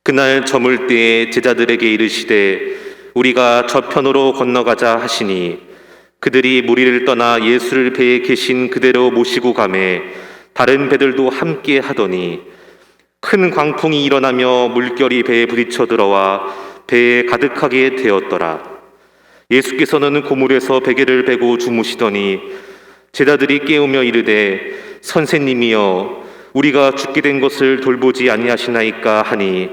그날 저물 때에 제자들에게 이르시되 우리가 저편으로 건너가자 하시니 그들이 무리를 떠나 예수를 배에 계신 그대로 모시고 가매 다른 배들도 함께 하더니 큰 광풍이 일어나며 물결이 배에 부딪혀 들어와 배에 가득하게 되었더라. 예수께서는 고물에서 베개를 베고 주무시더니 제자들이 깨우며 이르되 선생님이여 우리가 죽게 된 것을 돌보지 아니하시나이까 하니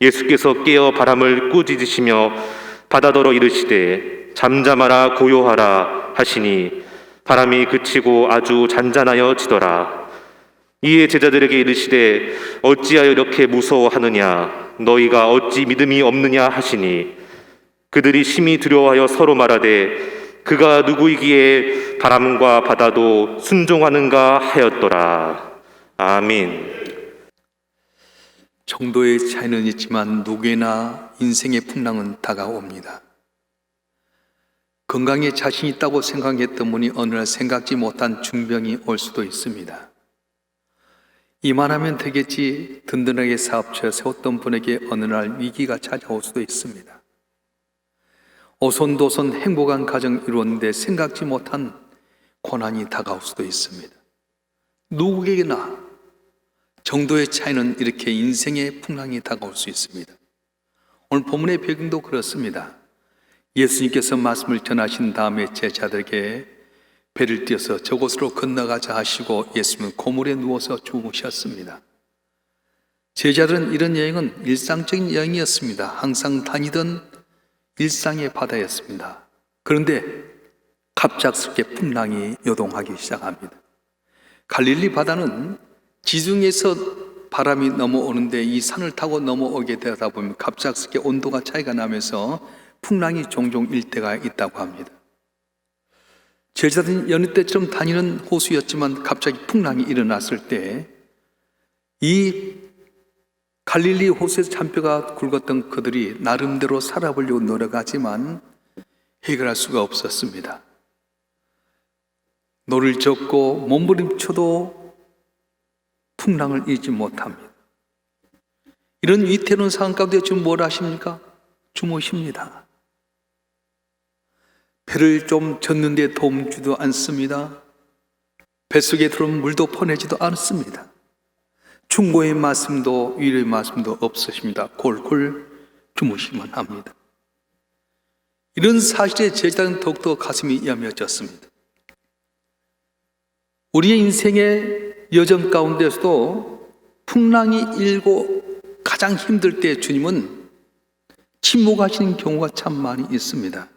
예수께서 깨어 바람을 꾸짖으시며 바다더러 이르시되 잠잠하라 고요하라 하시니 바람이 그치고 아주 잔잔하여 지더라. 이에 제자들에게 이르시되 어찌하여 이렇게 무서워하느냐 너희가 어찌 믿음이 없느냐 하시니 그들이 심히 두려워하여 서로 말하되 그가 누구이기에 바람과 바다도 순종하는가 하였더라. 아멘. 정도의 차이는 있지만 누구나 인생의 풍랑은 다가옵니다. 건강에 자신 있다고 생각했던 분이 어느 날 생각지 못한 중병이 올 수도 있습니다. 이만하면 되겠지 든든하게 사업처 세웠던 분에게 어느 날 위기가 찾아올 수도 있습니다. 오손도손 행복한 가정 이루었는데 생각지 못한 고난이 다가올 수도 있습니다. 누구에게나 정도의 차이는 이렇게 인생의 풍랑이 다가올 수 있습니다. 오늘 본문의 배경도 그렇습니다. 예수님께서 말씀을 전하신 다음에 제자들에게 배를 띄어서 저곳으로 건너가자 하시고 예수님은 고물에 누워서 주무셨습니다. 제자들은 이런 여행은 일상적인 여행이었습니다. 항상 다니던 일상의 바다였습니다. 그런데 갑작스럽게 풍랑이 요동하기 시작합니다. 갈릴리 바다는 지중해에서 바람이 넘어오는데 이 산을 타고 넘어오게 되다 보면 갑작스럽게 온도가 차이가 나면서 풍랑이 종종 일 때가 있다고 합니다. 제자들은 여느 때처럼 다니는 호수였지만 갑자기 풍랑이 일어났을 때 이 갈릴리 호수에서 잔뼈가 굵었던 그들이 나름대로 살아보려고 노력하지만 해결할 수가 없었습니다. 노를 젓고 몸부림쳐도 풍랑을 이기지 못합니다. 이런 위태로운 상황 가운데 지금 뭘 하십니까? 주무십니다. 배를 좀 젓는데 도움 주지도 않습니다. 뱃속에 들어온 물도 퍼내지도 않습니다. 충고의 말씀도 위로의 말씀도 없으십니다. 골골 주무시기만 합니다. 이런 사실에 제자는 더욱더 가슴이 여며졌습니다. 우리의 인생의 여정 가운데서도 풍랑이 일고 가장 힘들 때 주님은 침묵하시는 경우가 참 많이 있습니다.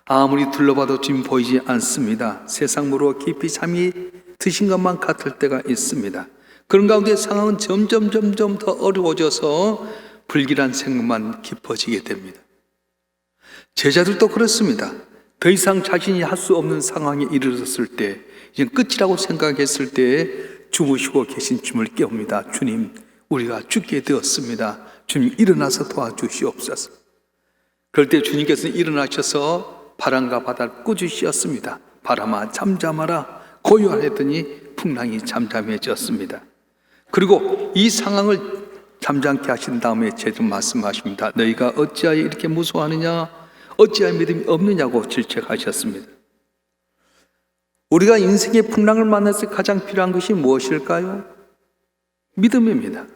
아무리 둘러봐도 주님 보이지 않습니다. 세상 모르고 깊이 잠이 드신 것만 같을 때가 있습니다. 그런 가운데 상황은 점점 더 어려워져서 불길한 생각만 깊어지게 됩니다. 제자들도 그렇습니다. 더 이상 자신이 할 수 없는 상황에 이르렀을 때, 이제 끝이라고 생각했을 때 주무시고 계신 주님을 깨웁니다. 주님, 우리가 죽게 되었습니다. 주님, 일어나서 도와주시옵소서. 그럴 때 주님께서는 일어나셔서 바람과 바다를 꾸짖으셨습니다. 바람아 잠잠하라 고요하라 했더니 풍랑이 잠잠해졌습니다. 그리고 이 상황을 잠잠케 하신 다음에 제도 말씀하십니다. 너희가 어찌하여 이렇게 무서워하느냐, 어찌하여 믿음이 없느냐고 질책하셨습니다. 우리가 인생의 풍랑을 만났을 때 가장 필요한 것이 무엇일까요? 믿음입니다.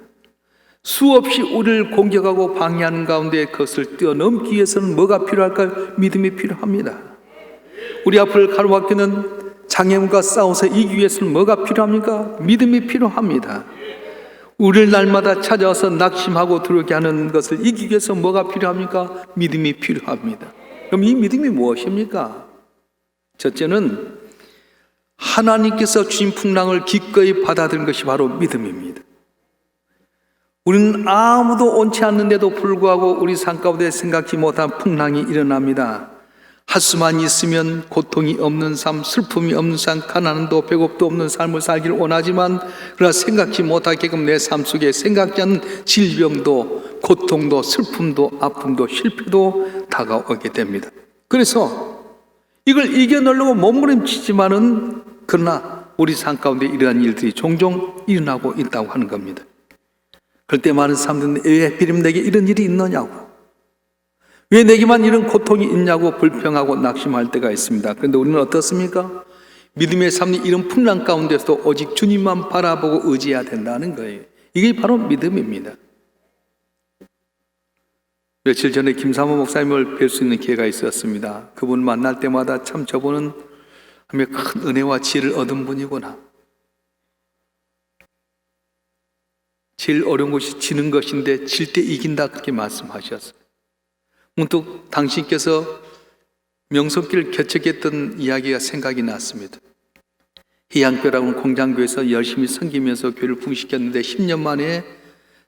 수없이 우리를 공격하고 방해하는 가운데 그것을 뛰어넘기 위해서는 뭐가 필요할까요? 믿음이 필요합니다. 우리 앞을 가로막히는 장애물과 싸워서 이기기 위해서는 뭐가 필요합니까? 믿음이 필요합니다. 우리를 날마다 찾아와서 낙심하고 두렵게 하는 것을 이기기 위해서 뭐가 필요합니까? 믿음이 필요합니다. 그럼 이 믿음이 무엇입니까? 첫째는 하나님께서 주신 풍랑을 기꺼이 받아들인 것이 바로 믿음입니다. 우리는 아무도 원치 않는데도 불구하고 우리 삶 가운데 생각지 못한 풍랑이 일어납니다. 할 수만 있으면 고통이 없는 삶, 슬픔이 없는 삶, 가난도 배고픔도 없는 삶을 살기를 원하지만 그러나 생각지 못하게끔 내 삶 속에 생각지 않는 질병도 고통도 슬픔도 아픔도 실패도 다가오게 됩니다. 그래서 이걸 이겨내려고 몸부림치지만은 그러나 우리 삶 가운데 이러한 일들이 종종 일어나고 있다고 하는 겁니다. 그럴 때 많은 사람들은 왜 하필이면 내게 이런 일이 있느냐고, 왜 내게만 이런 고통이 있냐고 불평하고 낙심할 때가 있습니다. 그런데 우리는 어떻습니까? 믿음의 삶이 이런 풍랑 가운데서도 오직 주님만 바라보고 의지해야 된다는 거예요. 이게 바로 믿음입니다. 며칠 전에 김사모 목사님을 뵐 수 있는 기회가 있었습니다. 그분 만날 때마다 참 저분은 큰 은혜와 지혜를 얻은 분이구나. 제일 어려운 것이 지는 것인데 질 때 이긴다, 그렇게 말씀하셨어요. 문득 당신께서 명성길을 개척했던 이야기가 생각이 났습니다. 희양교라는 공장교에서 열심히 섬기면서 교회를 부흥시켰는데 10년 만에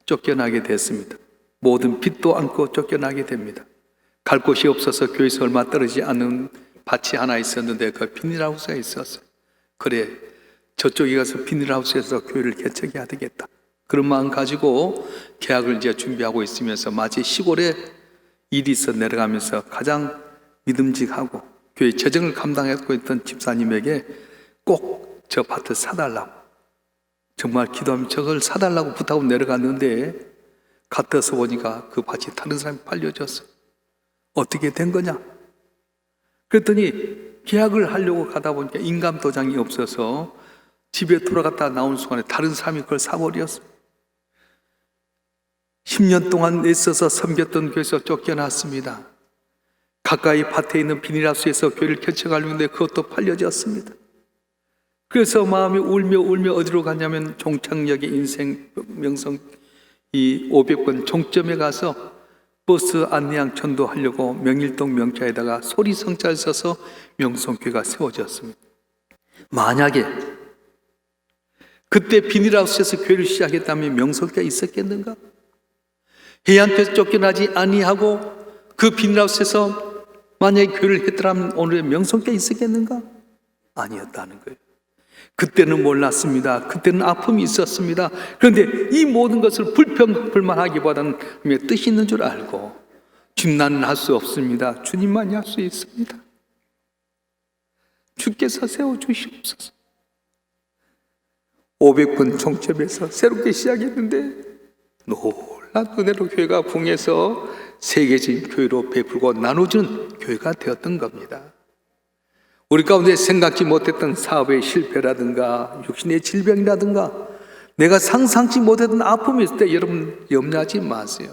쫓겨나게 됐습니다. 모든 빚도 안고 쫓겨나게 됩니다. 갈 곳이 없어서 교회에서 얼마 떨어지지 않은 밭이 하나 있었는데 그 비닐하우스가 있었어요. 그래, 저쪽에 가서 비닐하우스에서 교회를 개척해야 되겠다, 그런 마음 가지고 계약을 이제 준비하고 있으면서 마치 시골에 일이 있어 내려가면서 가장 믿음직하고 교회 재정을 감당하고 있던 집사님에게 꼭 저 밭을 사달라고, 정말 기도하면 저걸 사달라고 부탁하고 내려갔는데 갔다서 보니까 그 밭이 다른 사람이 팔려졌어요. 어떻게 된 거냐? 그랬더니 계약을 하려고 가다 보니까 인감 도장이 없어서 집에 돌아갔다 나온 순간에 다른 사람이 그걸 사버렸어요. 10년 동안 애써서 섬겼던 교회에서 쫓겨났습니다. 가까이 밭에 있는 비닐하우스에서 교회를 개척하려고 했는데 그것도 팔려졌습니다. 그래서 마음이 울며 어디로 갔냐면 종착역의 인생 명성 이 500번 종점에 가서 버스 안내양 전도하려고 명일동 명자에다가 소리성자를 써서 명성교회가 세워졌습니다. 만약에 그때 비닐하우스에서 교회를 시작했다면 명성교회가 있었겠는가? 해안교에서 쫓겨나지 아니하고 그 비닐하우스에서 만약에 교회를 했더라면 오늘의 명성교회가 있었겠는가? 아니었다는 거예요. 그때는 몰랐습니다. 그때는 아픔이 있었습니다. 그런데 이 모든 것을 불만하기보다는 뜻이 있는 줄 알고, 나는 할 수 없습니다. 주님만이 할 수 있습니다. 주께서 세워주시옵소서. 500번 종점에서 새롭게 시작했는데 놀란 은혜로 교회가 부흥해서 세계적인 교회로 베풀고 나눠주는 교회가 되었던 겁니다. 우리 가운데 생각지 못했던 사업의 실패라든가 육신의 질병이라든가 내가 상상치 못했던 아픔이 있을 때 여러분 염려하지 마세요.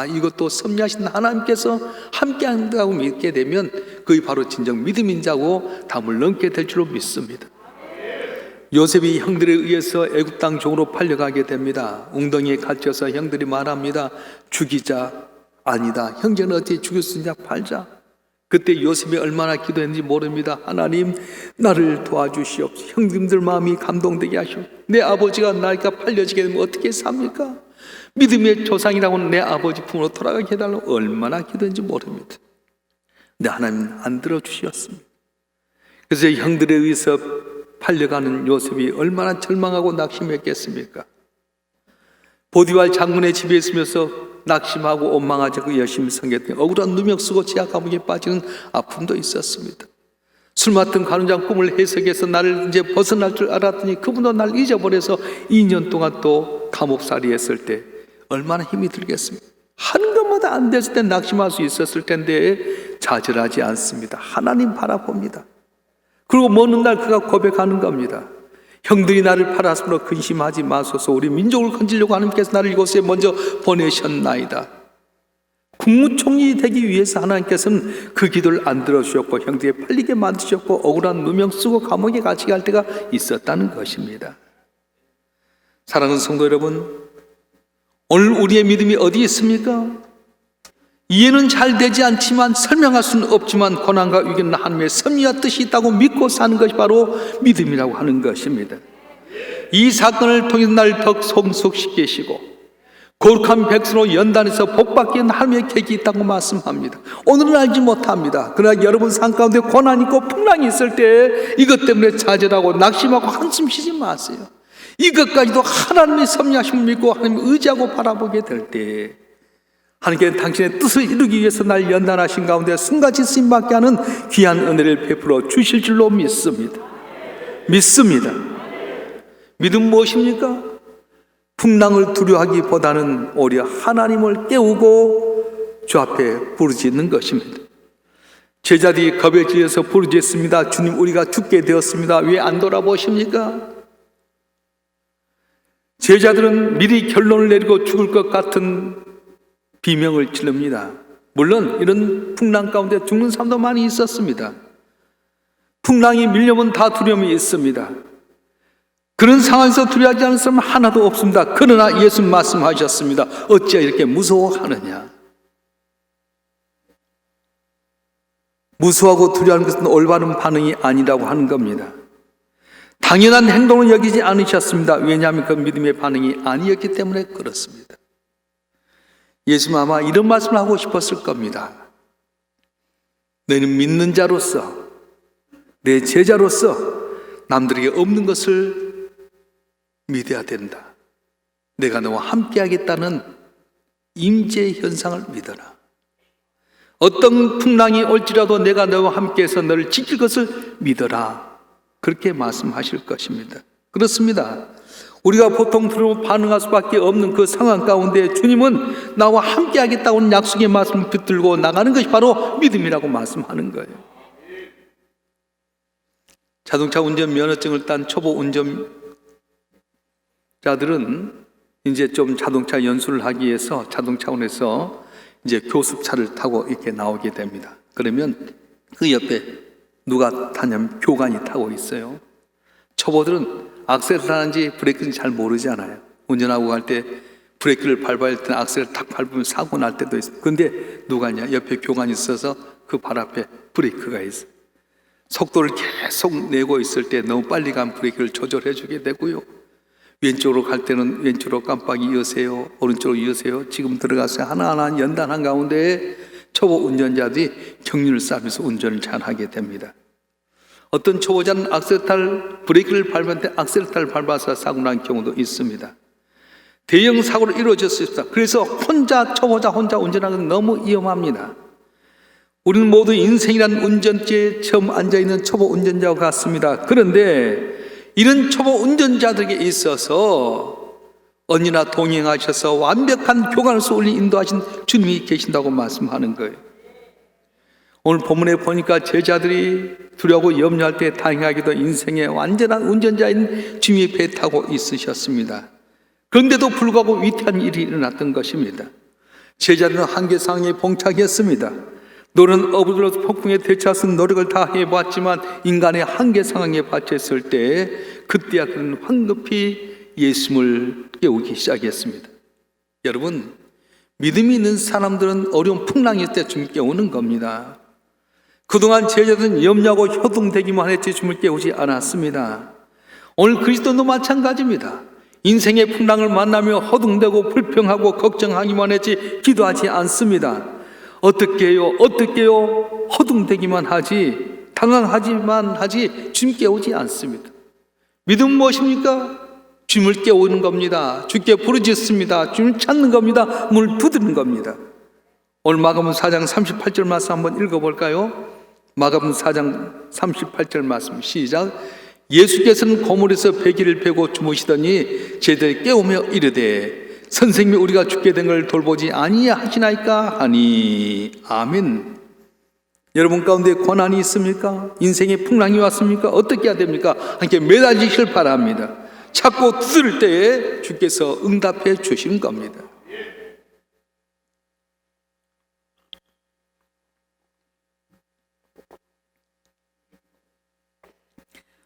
이것도 섭리하신 하나님께서 함께한다고 믿게 되면 그게 바로 진정 믿음인 자고 담을 넘게 될 줄로 믿습니다. 요셉이 형들에 의해서 애굽 땅 종으로 팔려가게 됩니다. 웅덩이에 갇혀서 형들이 말합니다. 죽이자. 아니다, 형제는 어떻게 죽일 수 있냐, 팔자. 그때 요셉이 얼마나 기도했는지 모릅니다. 하나님, 나를 도와주시옵소서. 형님들 마음이 감동되게 하시오. 내 아버지가 나니까 팔려지게 되면 어떻게 삽니까? 믿음의 조상이라고는 내 아버지 품으로 돌아가게 해달라고 얼마나 기도했는지 모릅니다. 근데 하나님은 안 들어주셨습니다. 그래서 형들에 의해서 팔려가는 요셉이 얼마나 절망하고 낙심했겠습니까? 보디발 장군의 집에 있으면서 낙심하고 원망하지 않고 열심히 섬겼더니 억울한 누명 쓰고 지하 감옥에 빠지는 아픔도 있었습니다. 술 맡은 간호장 꿈을 해석해서 나를 이제 벗어날 줄 알았더니 그분도 날 잊어버려서 2년 동안 또 감옥살이 했을 때 얼마나 힘이 들겠습니까? 한 것마다 안 됐을 때 낙심할 수 있었을 텐데 좌절하지 않습니다. 하나님 바라봅니다. 그리고 먼 날 그가 고백하는 겁니다. 형들이 나를 팔았으므로 근심하지 마소서. 우리 민족을 건지려고 하나님께서 나를 이곳에 먼저 보내셨나이다. 국무총리 되기 위해서 하나님께서는 그 기도를 안 들어주셨고 형들이 팔리게 만드셨고 억울한 누명 쓰고 감옥에 갇히게 할 때가 있었다는 것입니다. 사랑하는 성도 여러분, 오늘 우리의 믿음이 어디 있습니까? 이해는 잘 되지 않지만 설명할 수는 없지만 고난과 위기는 하나님의 섭리와 뜻이 있다고 믿고 사는 것이 바로 믿음이라고 하는 것입니다. 이 사건을 통해 나를 더 성숙시키시고 거룩한 백성으로 연단해서 복받기 위한 하나님의 계획이 있다고 말씀합니다. 오늘은 알지 못합니다. 그러나 여러분 삶 가운데 고난이 있고 풍랑이 있을 때 이것 때문에 좌절하고 낙심하고 한숨 쉬지 마세요. 이것까지도 하나님의 섭리하심을 믿고 하나님을 의지하고 바라보게 될 때 하나님께서 당신의 뜻을 이루기 위해서 날 연단하신 가운데 승같이 쓰임받게 하는 귀한 은혜를 베풀어 주실 줄로 믿습니다. 믿습니다. 믿음 무엇입니까? 풍랑을 두려워하기보다는 오히려 하나님을 깨우고 주 앞에 부르짖는 것입니다. 제자들이 겁에 질려서 부르짖습니다. 주님, 우리가 죽게 되었습니다. 왜 안 돌아보십니까? 제자들은 미리 결론을 내리고 죽을 것 같은 비명을 지릅니다. 물론 이런 풍랑 가운데 죽는 사람도 많이 있었습니다. 풍랑이 밀려면 다 두려움이 있습니다. 그런 상황에서 두려워하지 않는 사람은 하나도 없습니다. 그러나 예수 말씀하셨습니다. 어찌 이렇게 무서워하느냐? 무서워하고 두려워하는 것은 올바른 반응이 아니라고 하는 겁니다. 당연한 행동을 여기지 않으셨습니다. 왜냐하면 그 믿음의 반응이 아니었기 때문에 그렇습니다. 예수는 아마 이런 말씀을 하고 싶었을 겁니다. 너는 믿는 자로서, 내 제자로서 남들에게 없는 것을 믿어야 된다. 내가 너와 함께 하겠다는 임재 현상을 믿어라. 어떤 풍랑이 올지라도 내가 너와 함께해서 너를 지킬 것을 믿어라. 그렇게 말씀하실 것입니다. 그렇습니다. 우리가 보통 들으면 반응할 수밖에 없는 그 상황 가운데 주님은 나와 함께 하겠다고 약속의 말씀을 붙들고 나가는 것이 바로 믿음이라고 말씀하는 거예요. 자동차 운전 면허증을 딴 초보 운전자들은 이제 좀 자동차 연수를 하기 위해서 자동차원에서 이제 교습차를 타고 이렇게 나오게 됩니다. 그러면 그 옆에 누가 타냐면 교관이 타고 있어요. 초보들은 악셀을 타는지 브레이크는 잘 모르잖아요. 운전하고 갈 때 브레이크를 밟아야 할 때는 악셀을 탁 밟으면 사고 날 때도 있어요. 근데 누가냐? 옆에 교관이 있어서 그 발 앞에 브레이크가 있어요. 속도를 계속 내고 있을 때 너무 빨리 간 브레이크를 조절해 주게 되고요. 왼쪽으로 갈 때는 왼쪽으로 깜빡이 여세요. 오른쪽으로 여세요. 지금 들어가서 하나하나 연단한 가운데 초보 운전자들이 경륜을 쌓으면서 운전을 잘하게 됩니다. 어떤 초보자는 브레이크를 밟았는데 악셀을 밟아서 사고 난 경우도 있습니다. 대형 사고로 이루어졌습니다. 그래서 초보자 혼자 운전하는 건 너무 위험합니다. 우리는 모두 인생이란 운전대에 처음 앉아있는 초보 운전자와 같습니다. 그런데 이런 초보 운전자들에게 있어서 언니나 동행하셔서 완벽한 교관을 쏠리 인도하신 주님이 계신다고 말씀하는 거예요. 오늘 본문에 보니까 제자들이 두려워하고 염려할 때 다행하게도 인생의 완전한 운전자인 주님이 배 타고 있으셨습니다. 그런데도 불구하고 위태한 일이 일어났던 것입니다. 제자들은 한계 상황에 봉착했습니다. 노는 어부들로서 폭풍에 대처하는 노력을 다 해봤지만 인간의 한계 상황에 받쳤을 때 그때야 그는 황급히 예수님을 깨우기 시작했습니다. 여러분, 믿음이 있는 사람들은 어려운 풍랑일 때 주님을 깨우는 겁니다. 그동안 제자들은 염려하고 효동되기만 했지 주님을 깨우지 않았습니다. 오늘 그리스도도 마찬가지입니다. 인생의 풍랑을 만나며 허둥대고 불평하고 걱정하기만 했지 기도하지 않습니다. 어떻게 해요? 허둥대기만 하지, 당황하지만 하지 주님 깨우지 않습니다. 믿음은 무엇입니까? 주님을 깨우는 겁니다. 주께 부르짖습니다. 주님을 찾는 겁니다. 문을 두드리는 겁니다. 오늘 마가복음 4장 38절 말씀 한번 읽어볼까요? 마가복음 4장 38절 말씀 시작. 예수께서는 고물에서 배기를 베고 주무시더니 제자들이 깨우며 이르되 선생님이 우리가 죽게 된 걸 돌보지 아니하시나이까 하니. 아멘. 여러분 가운데 고난이 있습니까? 인생의 풍랑이 왔습니까? 어떻게 해야 됩니까? 함께 매달리시길 바랍니다. 찾고 두드릴 때에 주께서 응답해 주시는 겁니다.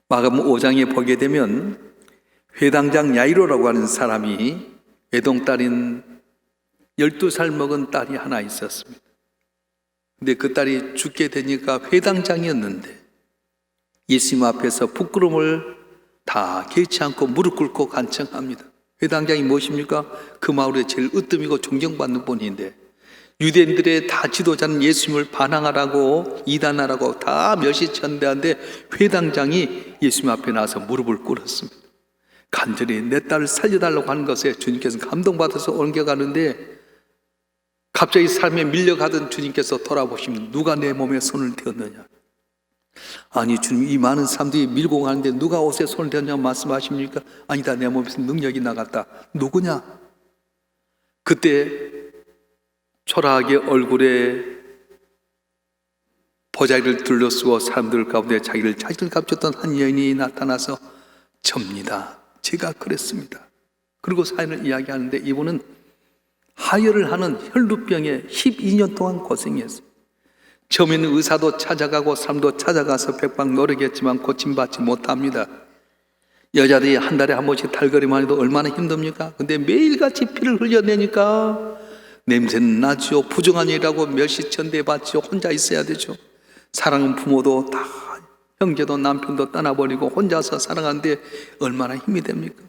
마가복음 5장에 보게 되면 회당장 야이로라고 하는 사람이 외동딸인 12살 먹은 딸이 하나 있었습니다. 근데 그 딸이 죽게 되니까 회당장이었는데 예수님 앞에서 부끄러움을 다 개의치 않고 무릎 꿇고 간청합니다. 회당장이 무엇입니까? 그 마을에 제일 으뜸이고 존경받는 분인데 유대인들의 다 지도자는 예수님을 반항하라고 이단하라고 다 멸시천대한데 회당장이 예수님 앞에 나와서 무릎을 꿇었습니다. 간절히 내 딸을 살려달라고 하는 것에 주님께서 감동받아서 옮겨가는데 갑자기 삶에 밀려가던 주님께서 돌아보시면 누가 내 몸에 손을 대었느냐? 아니 주님, 이 많은 사람들이 밀고 가는데 누가 옷에 손을 대냐고 말씀하십니까? 아니다, 내 몸에서 능력이 나갔다. 누구냐? 그때 초라하게 얼굴에 보자기를 둘러쓰고 사람들 가운데 자기를 감췄던 한 여인이 나타나서 접니다. 제가 그랬습니다. 그리고 사연을 이야기하는데 이분은 하혈을 하는 혈루병에 12년 동안 고생했어요. 처음에는 의사도 찾아가고 사람도 찾아가서 백방 노력했지만 고침받지 못합니다. 여자들이 한 달에 한 번씩 탈거리만 해도 얼마나 힘듭니까? 근데 매일같이 피를 흘려내니까 냄새는 나죠. 부정한 일이라고 멸시천대받죠. 혼자 있어야 되죠. 사랑은 부모도 다, 형제도 남편도 떠나버리고 혼자서 살아가는데 얼마나 힘이 됩니까?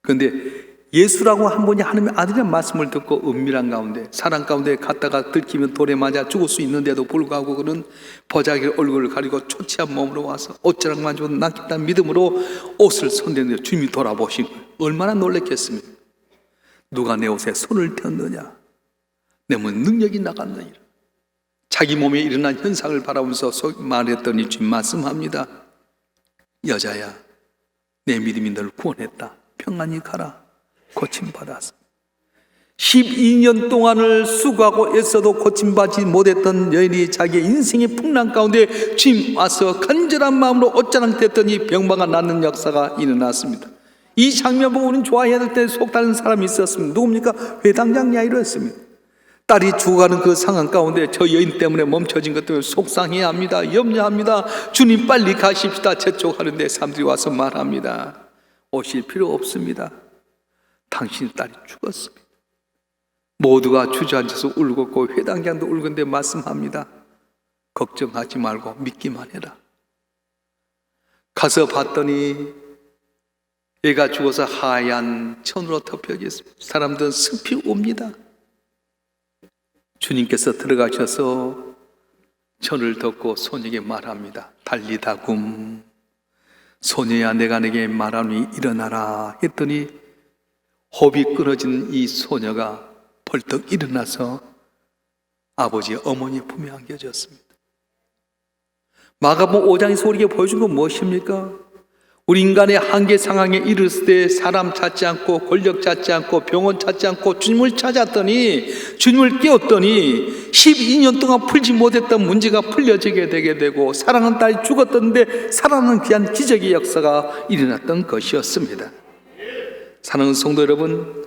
그런데 예수라고 한 분이 하나님의 아들이라는 말씀을 듣고 은밀한 가운데, 사랑 가운데 갔다가 들키면 돌에 맞아 죽을 수 있는데도 불구하고 그는 보자기 얼굴을 가리고 초췌한 몸으로 와서 옷자락만 주고 낫겠다는 믿음으로 옷을 손대는데 주님이 돌아보신 거예요. 얼마나 놀랐겠습니까? 누가 내 옷에 손을 대었느냐? 내 몸에 능력이 나갔느니라. 자기 몸에 일어난 현상을 바라보면서 말했더니 주님 말씀합니다. 여자야, 내 믿음이 널 구원했다. 평안히 가라. 고침받았어. 12년 동안을 수고하고 애써도 고침받지 못했던 여인이 자기의 인생의 풍랑 가운데 주님 와서 간절한 마음으로 옷자랑 댔더니 병마가 낫는 역사가 일어났습니다. 이 장면 보고 우리는 좋아해야 될 때 속다른 사람이 있었습니다. 누굽니까? 회당장 야이로였습니다. 딸이 죽어가는 그 상황 가운데 저 여인 때문에 멈춰진 것 때문에 속상해합니다. 염려합니다. 주님 빨리 가십시다. 재촉하는데 사람들이 와서 말합니다. 오실 필요 없습니다. 당신 딸이 죽었습니다. 모두가 주저앉아서 울고 회당장도 울건데 말씀합니다. 걱정하지 말고 믿기만 해라. 가서 봤더니 애가 죽어서 하얀 천으로 덮여져 있습니다. 사람들은 슬피 옵니다. 주님께서 들어가셔서 천을 덮고 소녀에게 말합니다. 달리다굼, 소녀야 내가 내게 말하니 일어나라 했더니 호흡이 끊어진 이 소녀가 벌떡 일어나서 아버지 어머니 품에 안겨졌습니다. 마가복음 5장에서 우리에게 보여준 건 무엇입니까? 우리 인간의 한계 상황에 이르렀을 때 사람 찾지 않고 권력 찾지 않고 병원 찾지 않고 주님을 찾았더니, 주님을 깨웠더니 12년 동안 풀지 못했던 문제가 풀려지게 되게 되고, 사랑하는 딸이 죽었던데 살아나는 귀한 기적의 역사가 일어났던 것이었습니다. 사랑하는 성도 여러분,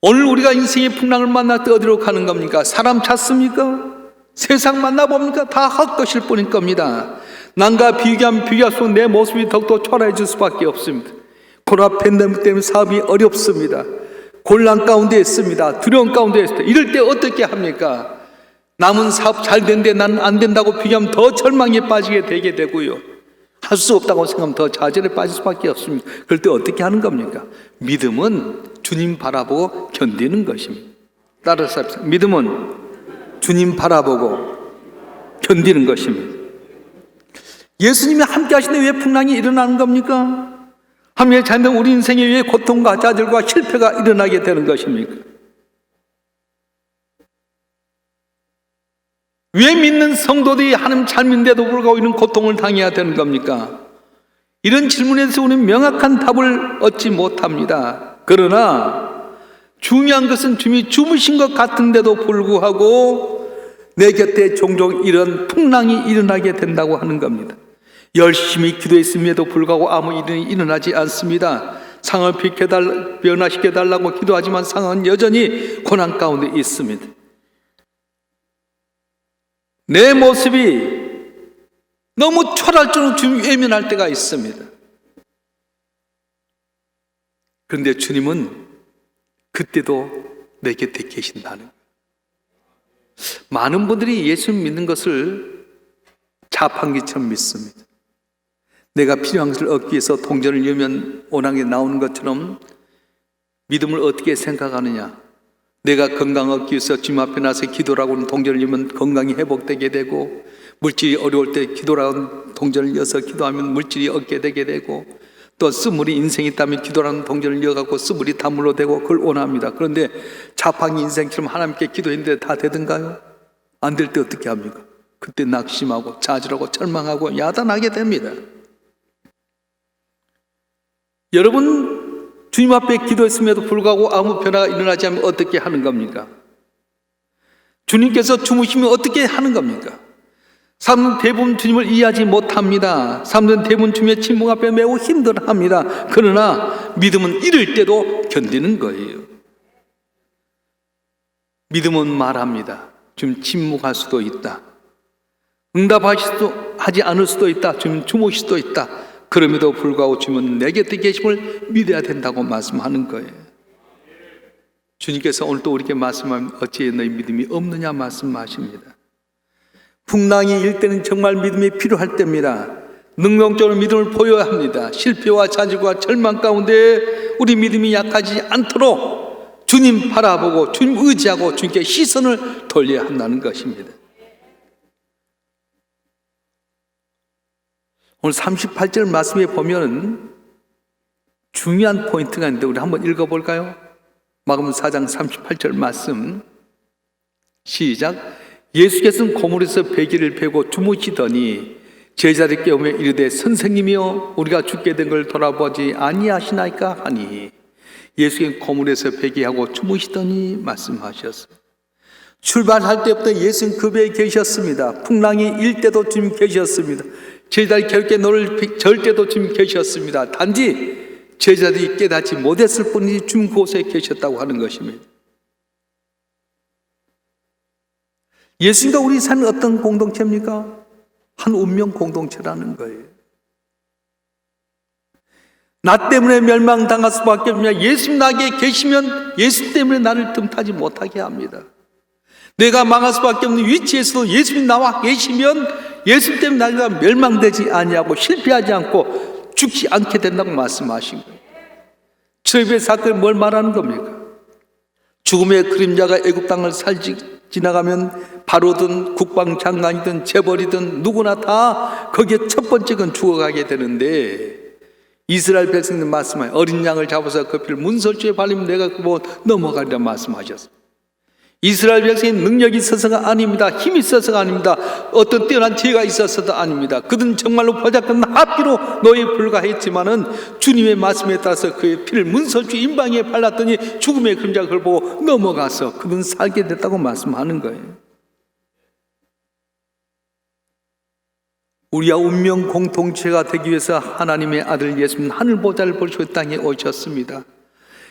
오늘 우리가 인생의 풍랑을 만날 때 어디로 가는 겁니까? 사람 찾습니까? 세상 만나봅니까? 다 헛것일 뿐일 겁니다. 남과 비교할 수 내 모습이 더욱더 초라해질 수밖에 없습니다. 코로나 팬데믹 때문에 사업이 어렵습니다. 곤란 가운데 있습니다. 두려움 가운데 있습니다. 이럴 때 어떻게 합니까? 남은 사업 잘 되는데 나는 안 된다고 비교하면 더 절망에 빠지게 되게 되고요. 할 수 없다고 생각하면 더 좌절에 빠질 수밖에 없습니다. 그럴 때 어떻게 하는 겁니까? 믿음은 주님 바라보고 견디는 것입니다. 따라서 믿음은 주님 바라보고 견디는 것입니다. 예수님이 함께 하시는데 왜 풍랑이 일어나는 겁니까? 하나님의 자녀 우리 인생에 왜 고통과 좌절과 실패가 일어나게 되는 것입니까? 왜 믿는 성도들이 하나님 잘 믿는데도 불구하고 이런 고통을 당해야 되는 겁니까? 이런 질문에 대해서 우리는 명확한 답을 얻지 못합니다. 그러나 중요한 것은 주님이 주무신 것 같은데도 불구하고 내 곁에 종종 이런 풍랑이 일어나게 된다고 하는 겁니다. 열심히 기도했음에도 불구하고 아무 일이 일어나지 않습니다. 상황을 변화시켜달라고 기도하지만 상황은 여전히 고난 가운데 있습니다. 내 모습이 너무 초라할 정도로 주님 외면할 때가 있습니다. 그런데 주님은 그때도 내 곁에 계신다는 거예요. 많은 분들이 예수 믿는 것을 자판기처럼 믿습니다. 내가 필요한 것을 얻기 위해서 동전을 열면 오랑에 나오는 것처럼 믿음을 어떻게 생각하느냐? 내가 건강 얻기 위해서 주님 앞에 나서 기도라고는 동전을 열면 건강이 회복되게 되고, 물질이 어려울 때 기도라는 동전을 여서 기도하면 물질이 얻게 되게 되고, 또 쓰물이 인생이 있다면 기도라는 동전을 이어갖고 쓰물이 단물로 되고 그걸 원합니다. 그런데 자판기 인생처럼 하나님께 기도했는데 다 되던가요? 안 될 때 어떻게 합니까? 그때 낙심하고 좌절하고 절망하고 야단하게 됩니다. 여러분, 주님 앞에 기도했음에도 불구하고 아무 변화가 일어나지 않으면 어떻게 하는 겁니까? 주님께서 주무시면 어떻게 하는 겁니까? 사람들은 대부분 주님을 이해하지 못합니다. 사람들은 대부분 주님의 침묵 앞에 매우 힘들어합니다. 그러나 믿음은 이럴 때도 견디는 거예요. 믿음은 말합니다. 주님 침묵할 수도 있다. 응답하지 않을 수도 있다. 주님 주무실 수도 있다. 그럼에도 불구하고 주님은 내 곁에 계심을 믿어야 된다고 말씀하는 거예요. 주님께서 오늘 또 우리에게 말씀하면 어찌 너희 믿음이 없느냐 말씀하십니다. 풍랑이 일 때는 정말 믿음이 필요할 때입니다. 능동적으로 믿음을 보여야 합니다. 실패와 좌절과 절망 가운데 우리 믿음이 약하지 않도록 주님 바라보고 주님 의지하고 주님께 시선을 돌려야 한다는 것입니다. 오늘 38절 말씀에 보면 중요한 포인트가 있는데 우리 한번 읽어볼까요? 마가복음 4장 38절 말씀 시작. 예수께서는 고물에서 베개를 베고 주무시더니 제자를 깨우며 이르되 선생님이여 우리가 죽게 된 걸 돌아보지 아니하시나이까 하니 예수께서 고물에서 베개하고 주무시더니 말씀하셨어요. 출발할 때부터 예수는 그 배에 계셨습니다. 풍랑이 일 때도 주님 계셨습니다. 제자들이 결게 노를 절 때도 주님 계셨습니다. 단지 제자들이 깨닫지 못했을 뿐이지 주님 그곳에 계셨다고 하는 것입니다. 예수님과 우리 사는 어떤 공동체입니까? 한 운명 공동체라는 거예요. 나 때문에 멸망당할 수밖에 없냐. 예수님 나에게 계시면 예수 때문에 나를 틈타지 못하게 합니다. 내가 망할 수밖에 없는 위치에서도 예수님 나와 계시면 예수 때문에 내가 멸망되지 아니하고 실패하지 않고 죽지 않게 된다고 말씀하신 거예요. 출애굽의 사건이 뭘 말하는 겁니까? 죽음의 그림자가 애굽 땅을 지나가면 바로든 국방장관이든 재벌이든 누구나 다 거기에 첫 번째는 죽어가게 되는데 이스라엘 백성들 말씀하여 어린 양을 잡아서 그 피를 문설주에 발리면 내가 그거 넘어가리라 말씀하셨어요. 이스라엘 백성의 능력이 있어서가 아닙니다. 힘이 있어서가 아닙니다. 어떤 뛰어난 지혜가 있어서도 아닙니다. 그들은 정말로 보잘것없는 합기로 노예에 불과했지만은 주님의 말씀에 따라서 그의 피를 문설주 임방에 발랐더니 죽음의 그림자가 그걸 보고 넘어가서 그들은 살게 됐다고 말씀하는 거예요. 우리와 운명 공동체가 되기 위해서 하나님의 아들 예수님은 하늘 보좌를 보시고 땅에 오셨습니다.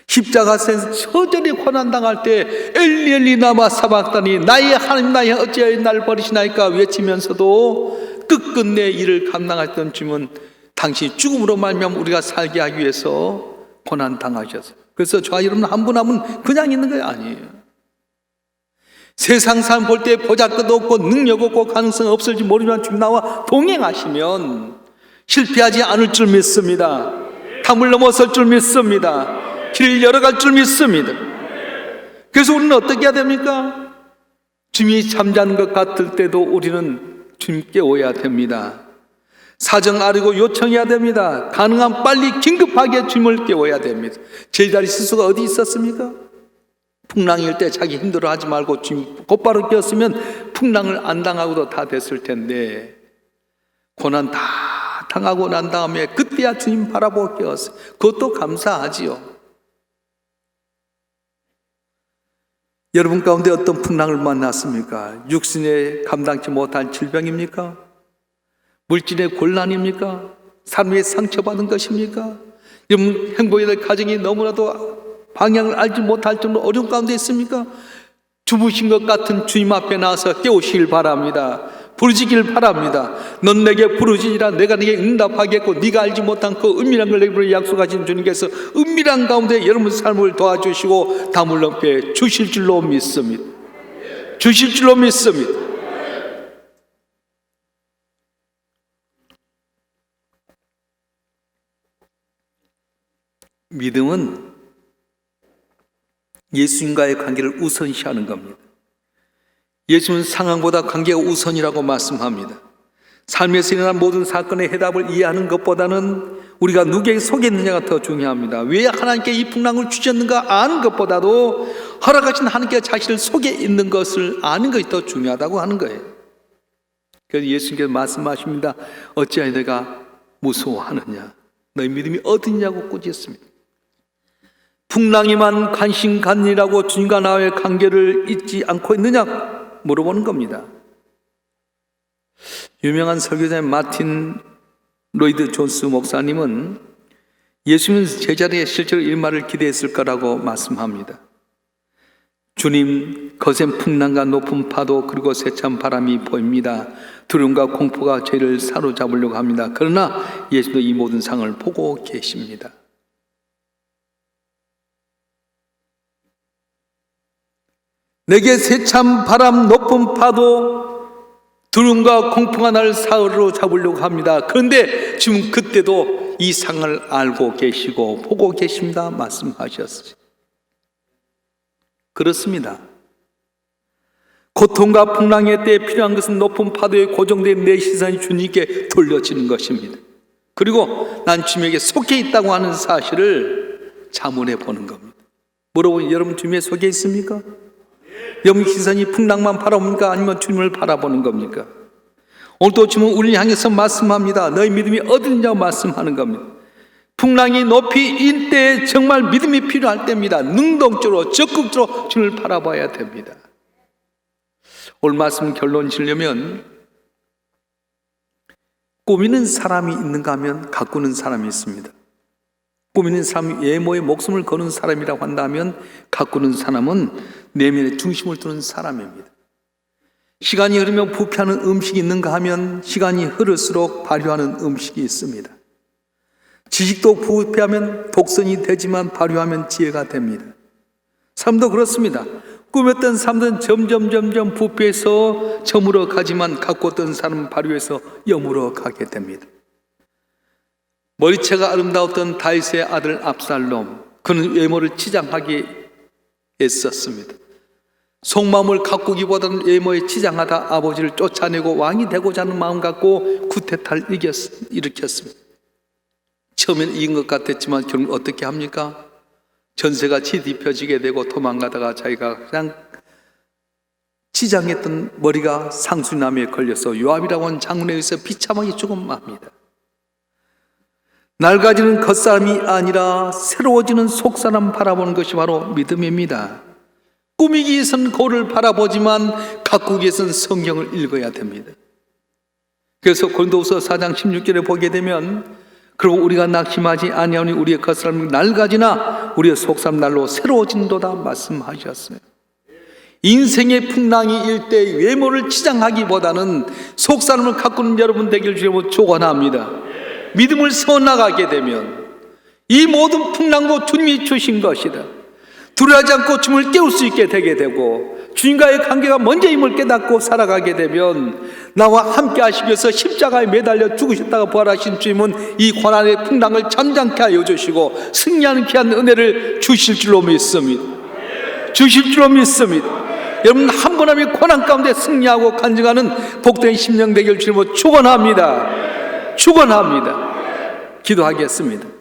십자가에서 처절히 고난당할 때 엘리 엘리 라마 사박다니 나의 하나님 나의 어찌하여 나를 버리시나이까 외치면서도 끝끝내 일을 감당했던 주님은 당시 죽음으로 말미암아 우리가 살게 하기 위해서 고난당하셨어요. 그래서 저와 여러분 한 분 한 분 그냥 있는 거 아니에요. 세상 사람 볼 때 보잘것 없고 능력 없고 가능성 없을지 모르지만 주님 나와 동행하시면 실패하지 않을 줄 믿습니다. 담을 넘어설 줄 믿습니다. 길을 열어갈 줄 믿습니다. 그래서 우리는 어떻게 해야 됩니까? 주님이 잠자는 것 같을 때도 우리는 주님 깨워야 됩니다. 사정 아뢰고 요청해야 됩니다. 가능한 빨리 긴급하게 주님을 깨워야 됩니다. 제자리 스스로가 어디 있었습니까? 풍랑일 때 자기 힘들어하지 말고 주님 곧바로 깨웠으면 풍랑을 안 당하고도 다 됐을 텐데 고난 다 당하고 난 다음에 그때야 주님 바라보고 깨웠어요. 그것도 감사하지요. 여러분 가운데 어떤 풍랑을 만났습니까? 육신에 감당치 못할 질병입니까? 물질의 곤란입니까? 삶에 상처받은 것입니까? 여러분 행복해야 될 가정이 너무나도 방향을 알지 못할 정도로 어려운 가운데 있습니까? 주무신 것 같은 주님 앞에 나와서 깨우시길 바랍니다. 부르시길 바랍니다. 넌 내게 부르시니라 내가 네게 응답하겠고 네가 알지 못한 그 은밀한 걸 내게 약속하신 주님께서 은밀한 가운데 여러분 삶을 도와주시고 담을 넘게 주실 줄로 믿습니다. 주실 줄로 믿습니다. 믿음은 예수님과의 관계를 우선시하는 겁니다. 예수는 상황보다 관계가 우선이라고 말씀합니다. 삶에서 일어난 모든 사건의 해답을 이해하는 것보다는 우리가 누구에게 속했느냐가 더 중요합니다. 왜 하나님께 이 풍랑을 주셨는가 아는 것보다도 허락하신 하나님께 자신을 속에 있는 것을 아는 것이 더 중요하다고 하는 거예요. 그래서 예수님께서 말씀하십니다. 어찌하여 내가 무서워하느냐? 너희 믿음이 어디냐고 꾸짖습니다. 풍랑에만 관심 갖느라고 주님과 나의 관계를 잊지 않고 있느냐? 물어보는 겁니다. 유명한 설교자 마틴 로이드 존스 목사님은 예수님은 제자리에 실제로 일말을 기대했을 거라고 말씀합니다. 주님, 거센 풍랑과 높은 파도 그리고 세찬 바람이 보입니다. 두려움과 공포가 저희를 사로잡으려고 합니다. 그러나 예수도 이 모든 상을 보고 계십니다. 내게 세찬 바람, 높은 파도, 두려움과 공포가 나를 사로잡으려고 합니다. 그런데 지금 그때도 이 상을 알고 계시고 보고 계십니다 말씀하셨어요. 그렇습니다. 고통과 풍랑의 때에 필요한 것은 높은 파도에 고정된 내 시선이 주님께 돌려지는 것입니다. 그리고 난 주님에게 속해 있다고 하는 사실을 자문해 보는 겁니다. 물어보니 여러분 주님에 속해 있습니까? 여러분 시선이 풍랑만 바라봅니까? 아니면 주님을 바라보는 겁니까? 오늘도 주님은 우리를 향해서 말씀합니다. 너희 믿음이 어디냐고 말씀하는 겁니다. 풍랑이 높이 일 때 정말 믿음이 필요할 때입니다. 능동적으로 적극적으로 주님을 바라봐야 됩니다. 오늘 말씀 결론 지으려면 꾸미는 사람이 있는가 하면 가꾸는 사람이 있습니다. 꾸미는 사람이 외모에 목숨을 거는 사람이라고 한다면 가꾸는 사람은 내면의 중심을 두는 사람입니다. 시간이 흐르면 부패하는 음식이 있는가 하면 시간이 흐를수록 발효하는 음식이 있습니다. 지식도 부패하면 독선이 되지만 발효하면 지혜가 됩니다. 삶도 그렇습니다. 꾸몄던 삶은 점점 부패해서 저물어 가지만 가꿨던 사람은 발효해서 여물어 가게 됩니다. 머리채가 아름다웠던 다윗의 아들 압살롬, 그는 외모를 치장하기 애썼습니다. 속마음을 가꾸기보다는 외모에 치장하다 아버지를 쫓아내고 왕이 되고자 하는 마음 갖고 쿠데타를 일으켰습니다. 처음엔 이긴 것 같았지만 결국 어떻게 합니까? 전세가 뒤집혀지게 되고 도망가다가 자기가 그냥 치장했던 머리가 상수나무에 걸려서 요압이라고 하는 장군에 의해서 비참하게 죽음합니다. 낡아지는 겉사람이 아니라 새로워지는 속사람 바라보는 것이 바로 믿음입니다. 꾸미기 위해서는 거울을 바라보지만 가꾸기 위해서는 성경을 읽어야 됩니다. 그래서 고린도후서 4장 16절에 보게 되면 그리고 우리가 낙심하지 아니하니 우리의 겉사람이 낡아지나 우리의 속사람 날로 새로워진도다 말씀하셨어요. 인생의 풍랑이 일 때 외모를 치장하기보다는 속사람을 가꾸는 여러분 되길 주님으로 축원합니다. 믿음을 세워나가게 되면 이 모든 풍랑도 주님이 주신 것이다. 두려워하지 않고 주님을 깨울 수 있게 되게 되고 주님과의 관계가 먼저임을 깨닫고 살아가게 되면 나와 함께 하시기 위해서 십자가에 매달려 죽으셨다가 부활하신 주님은 이 고난의 풍랑을 잠잠케 하여 주시고 승리하는 귀한 은혜를 주실 줄로 믿습니다. 주실 줄로 믿습니다. 여러분 한 번 하면 고난 가운데 승리하고 간증하는 복된 심령 되길 주님으로 축원합니다. 축원합니다. 기도하겠습니다.